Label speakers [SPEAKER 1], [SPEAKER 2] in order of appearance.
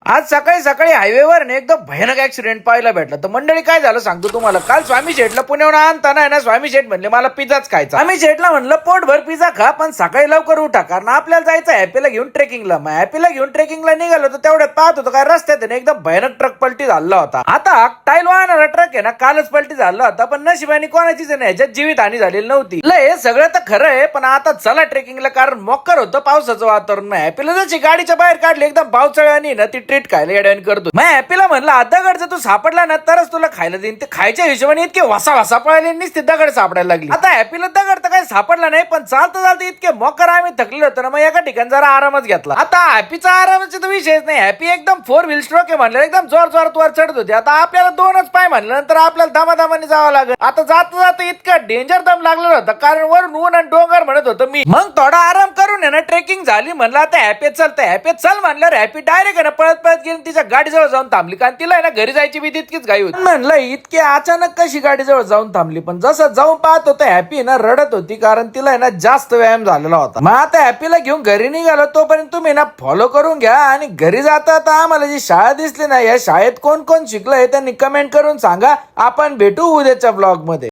[SPEAKER 1] आज सकाळी सकाळी हायवेवर एकदम भयानक ऍक्सिडेंट पाहायला भेटला. तर मंडळी काय झालं सांगतो तुम्हाला. काल स्वामी शेठला पुण्याहून आणताना आहे ना, स्वामी शेठ म्हणले मला पिझ्झाच खायचा. स्वामी शेठला म्हणलं पोटभर पिझ्झा खा, पण सकाळी लवकर उठा, कारण आपल्याला जायचं हॅपीला घेऊन ट्रेकिंगला. मग हॅपीला घेऊन ट्रेकिंगला निघालो तर तेवढ्यात पाहत होतो काय रस्त्यात एकदम भयानक ट्रक पलटी झाला होता. आता टाईल वाहणारा ट्रक आहे ना, कालच पलटी झाला होता, पण नशिबाने कोणाचीच नाही ह्याच्यात जीवित हानी झालेली नव्हती. हे सगळं तर खरं आहे, पण आता चला ट्रेकिंगला, कारण मोक्कर होतं पावसाचं वातावरण. हॅपीला जशी गाडीच्या बाहेर काढली एकदम पावसाळ्यानी ना, ती ट्रीट खायला येड्यान करतो. मग हॅपीला म्हणलं आता दगड जर तू सापडला ना तरच तुला खायला देईन. ते खायच्या हिशोबाने इतके वसा पळाले नुसते दगड सापडायला लागली. आता हॅपीला दगड तर काही सापडला नाही, पण चालतं चालतं इतके मोकर आम्ही थकलेलो होतो ना, मग एका ठिकाणी जरा आरामच घेतला. आता हॅपीचा आरामाचा तर विषयच नाही. हॅपी एकदम 4 व्हील स्ट्रोक आहे म्हणलं, एकदम जोरात वर चढत होते. आता आपल्याला 2च पाय म्हणल्यानंतर आपल्याला दमादमाने जावं लागेल. आता जाता जाता इतका डेंजर दम लागलेला होता, कारण वरून ऊन आणि डोंगर म्हणत होतं मी. मग थोडा आराम करून आहे ना ट्रेकिंग झाली. म्हणलं आता हॅपी चल म्हणलं. हॅपी डायरेक्ट आहे ना पळत गेली तिच्या गाडीजवळ जाऊन थांबली, कारण तिला आहे ना घरी जायची भीती इतकीच घाई होती. म्हणलं इतकी अचानक कशी गाडीजवळ जाऊन थांबली, पण जसं जाऊन पाहत होतं हॅपी ना रडत होती, कारण तिला आहे ना जास्त व्यायाम झालेला होता. मग आता हॅपीला घेऊन घरी निघालो. तोपर्यंत तुम्ही ना फॉलो करून घ्या, आणि घरी जाता आता आम्हाला जी शाळा दिसली ना, या शाळेत कोण कोण शिकलंय त्यांनी कमेंट करून सांगा. आपण भेटू उद्याच्या ब्लॉग मध्ये.